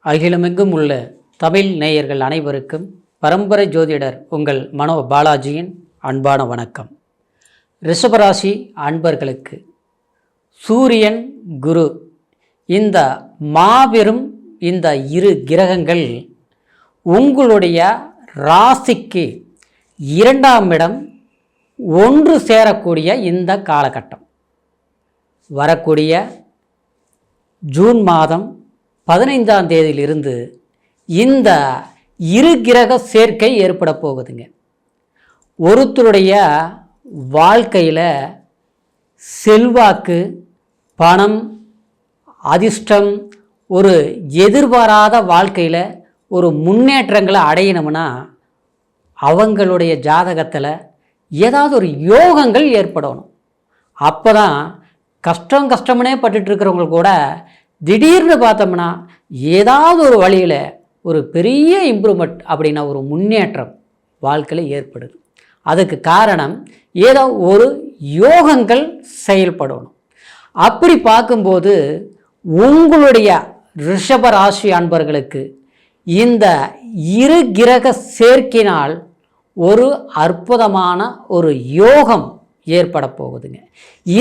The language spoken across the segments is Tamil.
அகிலமெங்கும் உள்ள தமிழ் நேயர்கள் அனைவருக்கும் பரம்பரை ஜோதிடர் உங்கள் மனோ பாலாஜியின் அன்பான வணக்கம். ரிஷபராசி அன்பர்களுக்கு சூரியன் குரு இந்த மாபெரும் இந்த இரு கிரகங்கள் உங்களுடைய ராசிக்கு 2ஆம் இடம் ஒன்று சேரக்கூடிய இந்த காலகட்டம் வரக்கூடிய ஜூன் மாதம் 15ஆம் தேதியிலிருந்து இந்த இரு கிரக சேர்க்கை ஏற்பட போகுதுங்க. ஒருத்தருடைய வாழ்க்கையில் செல்வாக்கு, பணம், அதிர்ஷ்டம், ஒரு எதிர்பாராத வாழ்க்கையில் ஒரு முன்னேற்றங்களை அடையணும்னா அவங்களுடைய ஜாதகத்தில் ஏதாவது ஒரு யோகங்கள் ஏற்படணும். அப்போ தான் கஷ்டம்னே பட்டுட்ருக்கிறவங்க கூட திடீர்னு பார்த்தோம்னா ஏதாவது ஒரு வழியில் ஒரு பெரிய இம்ப்ரூவ்மெண்ட் அப்படின்னா ஒரு முன்னேற்றம் வாழ்க்கையில் ஏற்படுது. அதுக்கு காரணம் ஏதோ ஒரு யோகங்கள் செயல்படணும். அப்படி பார்க்கும்போது உங்களுடைய ரிஷப ராசி அன்பர்களுக்கு இந்த இரு கிரக சேர்க்கினால் ஒரு அற்புதமான ஒரு யோகம் ஏற்பட போகுதுங்க.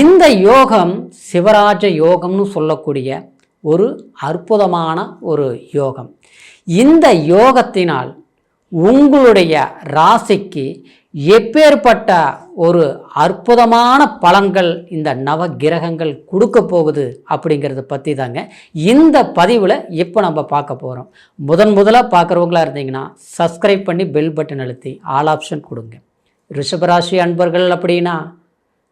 இந்த யோகம் சிவராஜ யோகம்னு சொல்லக்கூடிய ஒரு அற்புதமான ஒரு யோகம். இந்த யோகத்தினால் உங்களுடைய ராசிக்கு எப்பேற்பட்ட ஒரு அற்புதமான பலன்கள் இந்த நவ கிரகங்கள் கொடுக்க போகுது அப்படிங்கிறத பற்றி தாங்க இந்த பதிவில் இப்போ நம்ம பார்க்க போகிறோம். முதலாக பார்க்குறவங்களா இருந்தீங்கன்னா சப்ஸ்கிரைப் பண்ணி பெல் பட்டன் அழுத்தி ஆல் ஆப்ஷன் கொடுங்க. ரிஷபராசி அன்பர்கள் அப்படின்னா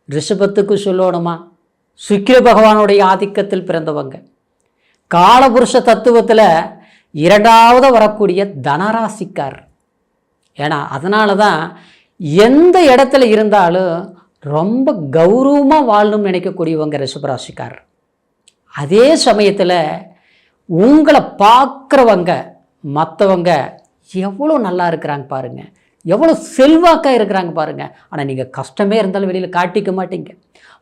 ரிஷபத்துக்கு சொல்லணுமா, சுக்கிர பகவானுடைய ஆதிக்கத்தில் பிறந்தவங்க, காலபுருஷ தத்துவத்தில் 2வது வரக்கூடிய தனராசிக்கார். ஏன்னா அதனால தான் எந்த இடத்துல இருந்தாலும் ரொம்ப கௌரவமாக வாழணும்னு நினைக்கக்கூடியவங்க ரிஷபராசிக்கார். அதே சமயத்தில் உங்களை பார்க்குறவங்க மற்றவங்க எவ்வளோ நல்லா இருக்கிறாங்க பாருங்கள், எவ்வளோ செல்வாக்காக இருக்கிறாங்க பாருங்கள். ஆனால் நீங்கள் கஷ்டமே இருந்தாலும் வெளியில் காட்டிக்க மாட்டீங்க.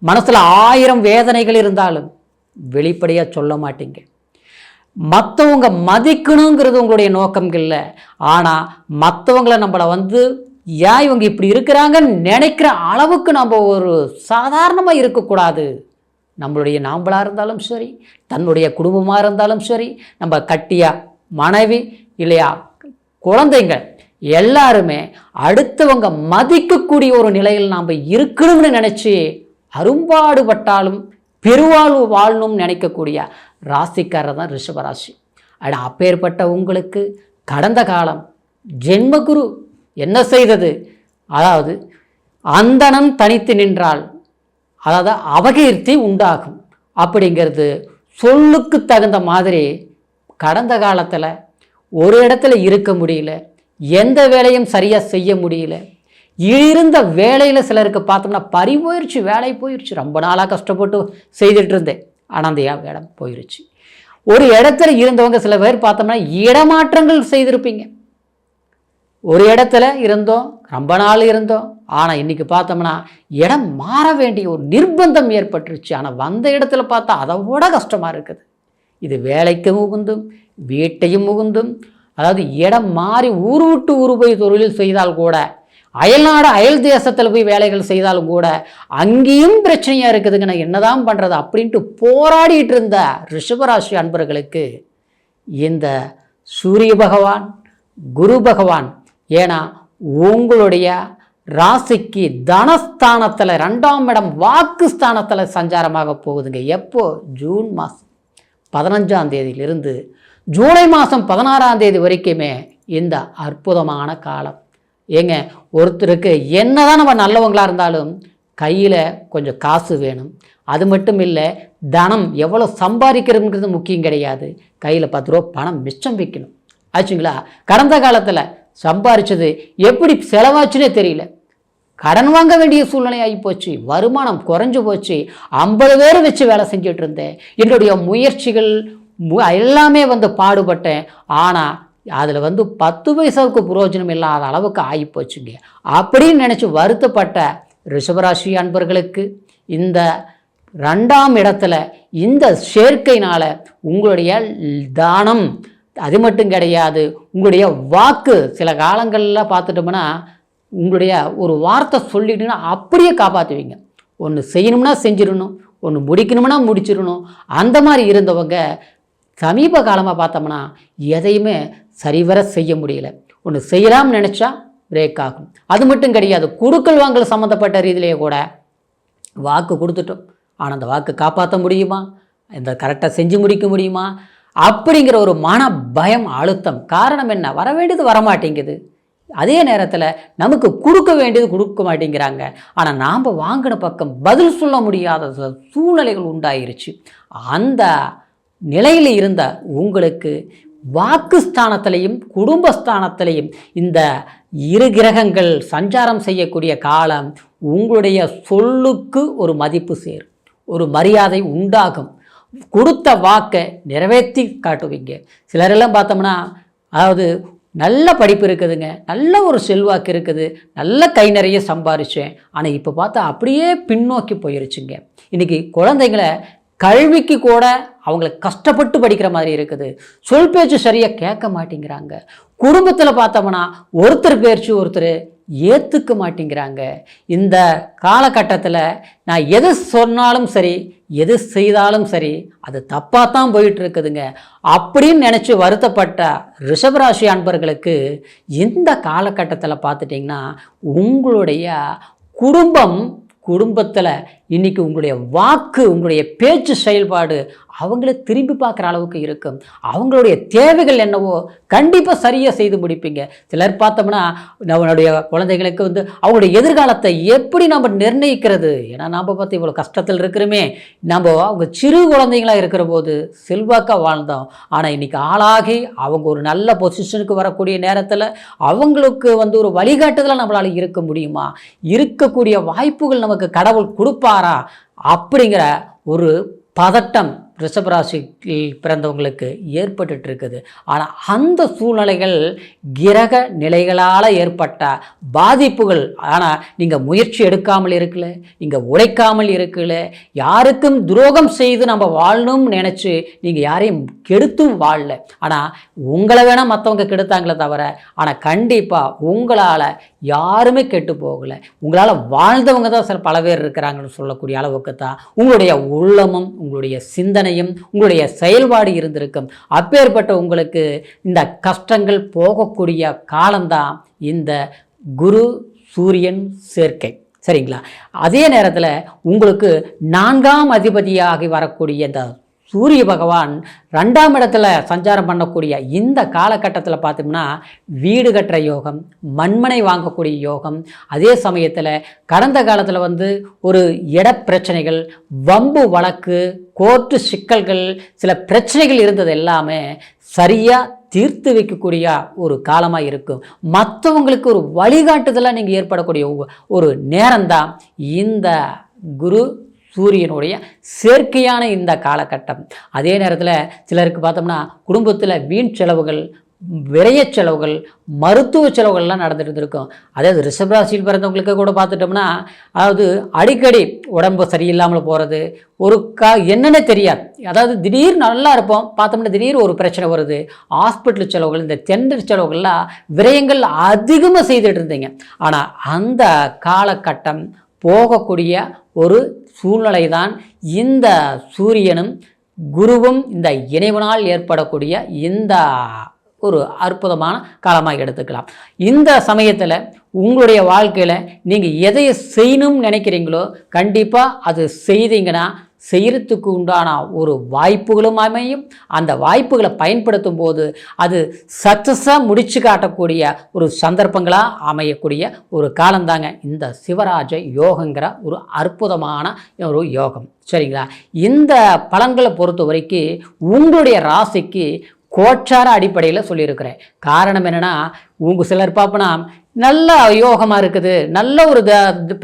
மனசில் 1000 வேதனைகள் இருந்தாலும் வெளிப்படையாக சொல்ல மாட்டீங்க. மற்றவங்க மதிக்கணுங்கிறது உங்களுடைய நோக்கம் இல்லை. ஆனால் மற்றவங்களை நம்மளை ஏன் இவங்க இப்படி இருக்கிறாங்கன்னு நினைக்கிற அளவுக்கு நம்ம ஒரு சாதாரணமாக இருக்கக்கூடாது. நம்மளுடைய நாம்பளாக இருந்தாலும் சரி, தன்னுடைய குடும்பமாக இருந்தாலும் சரி, நம்ம கட்டியா மனைவி இல்லையா குழந்தைங்க எல்லாருமே அடுத்தவங்க மதிக்கக்கூடிய ஒரு நிலையில் நாம் இருக்கணும்னு நினச்சி அரும்பாடுபட்டாலும் பெருவாழ்வு வாழணும்னு நினைக்கக்கூடிய ராசிக்காரர் தான் ரிஷபராசி. ஆனால் அப்பேற்பட்ட உங்களுக்கு கடந்த காலம் ஜென்மகுரு என்ன செய்தது? அதாவது அந்தணன் தனித்து நின்றால் அதாவது அபகீர்த்தி உண்டாகும் அப்படிங்கிறது சொல்லுக்கு தகுந்த மாதிரி கடந்த காலத்தில் ஒரு இடத்துல இருக்க முடியல, எந்த வேலையும் சரியாக செய்ய முடியல. இருந்த வேலையில் சிலருக்கு பார்த்தோம்னா போயிடுச்சு, வேலை போயிடுச்சு, ரொம்ப நாளாக கஷ்டப்பட்டு செய்துட்டு இருந்தேன் ஆனால் அந்த இடம் போயிடுச்சு. ஒரு இடத்துல இருந்தவங்க சில பேர் பார்த்தோம்னா இடமாற்றங்கள் செய்திருப்பீங்க. ஒரு இடத்துல இருந்தோம், ரொம்ப நாள் இருந்தோம், ஆனால் இன்றைக்கி பார்த்தோம்னா இடம் மாற வேண்டிய ஒரு நிர்பந்தம் ஏற்பட்டுருச்சு. ஆனால் வந்த இடத்துல பார்த்தா அதை விட கஷ்டமாக இருக்குது. இது வேலைக்கும் உகுந்தும் வீட்டையும் உகுந்தும், அதாவது இடம் மாறி ஊர் விட்டு ஊர் போய் தொழில் செய்தால் கூட, அயல்நாடு அயல் தேசத்தில் போய் வேலைகள் செய்தாலும் கூட அங்கேயும் பிரச்சனையாக இருக்குதுங்க. நான் என்னதான் பண்ணுறது அப்படின்ட்டு போராடிட்டு இருந்த ரிஷபராசி அன்பர்களுக்கு இந்த சூரிய பகவான், குரு பகவான், ஏன்னா உங்களுடைய ராசிக்கு தனஸ்தானத்தில் 2ஆம் இடம் வாக்குஸ்தானத்தில் சஞ்சாரமாக போகுதுங்க. எப்போ? ஜூன் மாதம் 15ஆம் தேதியிலிருந்து ஜூலை மாதம் 16ஆம் தேதி வரைக்குமே இந்த அற்புதமான காலம். ஏங்க ஒருத்தருக்கு என்னதான் நம்ம நல்லவங்களாக இருந்தாலும் கையில் கொஞ்சம் காசு வேணும். அது மட்டும் இல்லை, தனம் எவ்வளோ சம்பாதிக்கிறதுங்கிறது முக்கியம் கிடையாது. கையில் 10 ரூபா பணம் மிச்சம் வைக்கணும் ஆச்சுங்களா. கடந்த காலத்தில் சம்பாதிச்சது எப்படி செலவாச்சுன்னே தெரியல, கடன் வாங்க வேண்டிய சூழ்நிலை ஆகி போச்சு, வருமானம் குறைஞ்சு போச்சு, 50 பேர் வச்சு வேலை செஞ்சுட்டு இருந்தேன், என்னுடைய முயற்சிகள் எல்லாமே பாடுபட்டேன், ஆனால் அதில் 10 பைசாவுக்கு பிரயோஜனம் இல்லாத அளவுக்கு ஆகிப்போச்சுங்க அப்படின்னு நினச்சி வருத்தப்பட்ட ரிஷபராசி அன்பர்களுக்கு இந்த 2ஆம் இடத்துல இந்த சேர்க்கையினால் உங்களுடைய தானம் அது மட்டும் கிடையாது, உங்களுடைய வாக்கு சில காலங்களில் பார்த்துட்டோம்னா உங்களுடைய ஒரு வார்த்தை சொல்லிட்டுன்னா அப்படியே காப்பாற்றுவீங்க. ஒன்று செய்யணும்னா செஞ்சிடணும், ஒன்று முடிக்கணும்னா முடிச்சிடணும். அந்த மாதிரி இருந்தவங்க சமீப காலமாக பார்த்தோம்னா எதையுமே சரிவர செய்ய முடியல. ஒன்று செய்யலாம்னு நினச்சா பிரேக் ஆகும். அது மட்டும் கிடையாது, கொடுக்கல் வாங்கல் சம்மந்தப்பட்ட ரீதியிலேயே கூட வாக்கு கொடுத்துட்டோம், ஆனால் அந்த வாக்கு காப்பாற்ற முடியுமா, இந்த கரெக்டாக செஞ்சு முடிக்க முடியுமா அப்படிங்கிற ஒரு மன பயம், அழுத்தம். காரணம் என்ன? வர வேண்டியது வரமாட்டேங்குது. அதே நேரத்தில் நமக்கு கொடுக்க வேண்டியது கொடுக்க மாட்டேங்கிறாங்க. ஆனால் நாம் வாங்கின பக்கம் பதில் சொல்ல முடியாத சூழ்நிலைகள் உண்டாயிருச்சு. அந்த நிலையில் இருந்த உங்களுக்கு வாக்குஸ்தானத்திலையும் குடும்பஸ்தானத்திலையும் இந்த இரு கிரகங்கள் சஞ்சாரம் செய்யக்கூடிய காலம் உங்களுடைய சொல்லுக்கு ஒரு மதிப்பு சேரும், ஒரு மரியாதை உண்டாகும். கொடுத்த வாக்கை நிறைவேற்றி காட்டுவீங்க. சிலரெல்லாம் பார்த்தோம்னா, அதாவது நல்ல படிப்பு இருக்குதுங்க, நல்ல ஒரு செல்வாக்கு இருக்குது, நல்ல கை நிறைய சம்பாரிச்சேன், ஆனால் இப்போ பார்த்தா அப்படியே பின்னோக்கி போயிருச்சுங்க. இன்றைக்கி குழந்தைங்களை கல்விக்கு கூட அவங்கள கஷ்டப்பட்டு படிக்கிற மாதிரி இருக்குது. சொல் பேச்சு சரியாக கேட்க மாட்டேங்கிறாங்க. குடும்பத்தில் பார்த்தோம்னா ஒருத்தர் பேச்சு ஒருத்தர் ஏற்றுக்க மாட்டேங்கிறாங்க. இந்த காலகட்டத்தில் நான் எது சொன்னாலும் சரி, எது செய்தாலும் சரி, அது தப்பாக தான் போயிட்டு இருக்குதுங்க அப்படின்னு நினச்சி வருத்தப்பட்ட ரிஷபராசி அன்பர்களுக்கு இந்த காலகட்டத்தில் பார்த்துட்டிங்கன்னா உங்களுடைய குடும்பத்தில் இன்றைக்கி உங்களுடைய வாக்கு, உங்களுடைய பேச்சு செயல்பாடு அவங்கள திரும்பி பார்க்குற அளவுக்கு இருக்கும். அவங்களுடைய தேவைகள் என்னவோ கண்டிப்பாக சரியாக செய்து முடிப்பீங்க. சிலர் பார்த்தோம்னா நம்மளுடைய குழந்தைகளுக்கு அவங்களுடைய எதிர்காலத்தை எப்படி நம்ம நிர்ணயிக்கிறது, ஏன்னா நாம் பார்த்து இவ்வளோ கஷ்டத்தில் இருக்கிறோமே, நம்ம அவங்க சிறு குழந்தைங்களாக இருக்கிற போது செல்வாக்காக வாழ்ந்தோம். ஆனால் இன்றைக்கி ஆளாகி அவங்க ஒரு நல்ல பொசிஷனுக்கு வரக்கூடிய நேரத்தில் அவங்களுக்கு ஒரு வழிகாட்டுதலாக நம்மளால் இருக்க முடியுமா, இருக்கக்கூடிய வாய்ப்புகள் நமக்கு கடவுள் கொடுப்பாரா அப்படிங்கிற ஒரு பதட்டம் ரிஷபராசியில் பிறந்தவங்களுக்கு ஏற்பட்டு இருக்குது. ஆனால் அந்த சூழ்நிலைகள் கிரக நிலைகளால் ஏற்பட்ட பாதிப்புகள். ஆனால் நீங்கள் முயற்சி எடுக்காமல் இருக்கல, நீங்கள் உழைக்காமல் இருக்கல, யாருக்கும் துரோகம் செய்து நம்ம வாழணும்னு நினச்சி நீங்கள் யாரையும் கெடுத்தும் வாழல. ஆனால் உங்களை வேணால் மற்றவங்க கெடுத்தாங்களே தவிர, ஆனால் கண்டிப்பாக உங்களால் யாருமே கெட்டு போகலை. உங்களால் வாழ்ந்தவங்க தான் சில பல பேர் இருக்கிறாங்கன்னு சொல்லக்கூடிய அளவுக்கு தான் உங்களுடைய உள்ளமும் உங்களுடைய சிந்தனையும் உங்களுடைய செயல்பாடு இருந்திருக்கும். அப்பேற்பட்ட உங்களுக்கு இந்த கஷ்டங்கள் போகக்கூடிய காலம்தான் இந்த குரு சூரியன் சேர்க்கை. சரிங்களா? அதே நேரத்தில் உங்களுக்கு 4ஆம் அதிபதியாகி வரக்கூடிய இந்த சூரிய பகவான் 2ஆம் இடத்துல சஞ்சாரம் பண்ணக்கூடிய இந்த காலகட்டத்தில் பார்த்தோம்னா வீடு கட்டுற யோகம், மண்மனை வாங்கக்கூடிய யோகம், அதே சமயத்தில் கடந்த காலத்தில் ஒரு இட பிரச்சனைகள், வம்பு வழக்கு, கோர்ட்டு சிக்கல்கள், சில பிரச்சனைகள் இருந்தது எல்லாமே சரியாக தீர்த்து வைக்கக்கூடிய ஒரு காலமாக இருக்கும். மற்றவங்களுக்கு ஒரு வழிகாட்டுதலாக நீங்கள் ஏற்படக்கூடிய ஒரு நேரம்தான் இந்த குரு சூரியனுடைய செயற்கையான இந்த காலகட்டம். அதே நேரத்தில் சிலருக்கு பார்த்தோம்னா குடும்பத்தில் வீண் செலவுகள், விரைய செலவுகள், மருத்துவ செலவுகள்லாம் நடந்துட்டு இருக்கும். அதாவது ரிஷபராசியில் பிறந்தவங்களுக்கு கூட பார்த்துட்டோம்னா, அதாவது அடிக்கடி உடம்பு சரியில்லாமல் போகிறது, என்னென்ன தெரியாது. அதாவது திடீர் நல்லா இருப்போம், பார்த்தோம்னா திடீர் ஒரு பிரச்சனை வருது, ஹாஸ்பிட்டல் செலவுகள், இந்த டெண்டர் செலவுகள்லாம் விரயங்கள் அதிகமாக செய்துட்டு இருந்தீங்க. ஆனால் அந்த காலகட்டம் போகக்கூடிய ஒரு சூழ்நிலை தான் இந்த சூரியனும் குருவும் இந்த இணைவனால் ஏற்படக்கூடிய இந்த ஒரு அற்புதமான காலமாக எடுத்துக்கலாம். இந்த சமயத்தில் உங்களுடைய வாழ்க்கையில் நீங்கள் எதை செய்யணும்னு நினைக்கிறீங்களோ கண்டிப்பாக அது செய்தீங்கன்னா செய்கிறதுக்கு உண்டான ஒரு வாய்ப்புகளும் அமையும். அந்த வாய்ப்புகளை பயன்படுத்தும் போது அது சக்ஸஸாக முடிச்சு காட்டக்கூடிய ஒரு சந்தர்ப்பங்களாக அமையக்கூடிய ஒரு காலந்தாங்க இந்த சிவராஜ யோகங்கிற ஒரு அற்புதமான ஒரு யோகம். சரிங்களா? இந்த பலன்களை பொறுத்த வரைக்கும் உங்களுடைய ராசிக்கு கோச்சார அடிப்படையில் சொல்லியிருக்கிறேன். காரணம் என்னென்னா, சிலர் பார்ப்போன்னா நல்ல யோகமாக இருக்குது, நல்ல ஒரு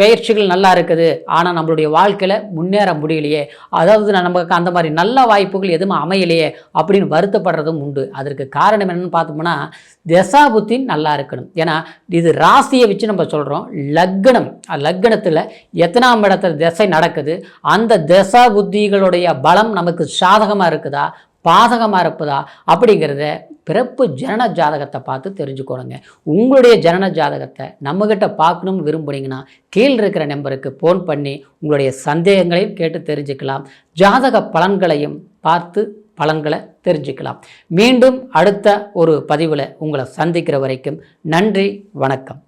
பயிற்சிகள் நல்லா இருக்குது, ஆனால் நம்மளுடைய வாழ்க்கையில் முன்னேற முடியலையே, அதாவது நமக்கு அந்த மாதிரி நல்ல வாய்ப்புகள் எதுவும் அமையலையே அப்படின்னு வருத்தப்படுறதும் உண்டு. அதற்கு காரணம் என்னென்னு பார்த்தோம்னா தசாபுத்தி நல்லா இருக்கணும். ஏன்னா இது ராசியை வச்சு நம்ம சொல்கிறோம். லக்னத்தில் எத்தனாம் இடத்துல திசை நடக்குது, அந்த தசாபுத்திகளுடைய பலம் நமக்கு சாதகமாக இருக்குதா பாதகமாக இருப்பதா அப்படிங்கிறத பிறப்பு ஜனன ஜாதகத்தை பார்த்து தெரிஞ்சுக்கோணுங்க. உங்களுடைய ஜனன ஜாதகத்தை நம்மக்கிட்ட பார்க்கணும்னு விரும்புனீங்கன்னா கீழே இருக்கிற நம்பருக்கு ஃபோன் பண்ணி உங்களுடைய சந்தேகங்களையும் கேட்டு தெரிஞ்சுக்கலாம். ஜாதக பலன்களையும் பார்த்து பலன்களை தெரிஞ்சுக்கலாம். மீண்டும் அடுத்த ஒரு பதிவில் உங்களை சந்திக்கிற வரைக்கும் நன்றி, வணக்கம்.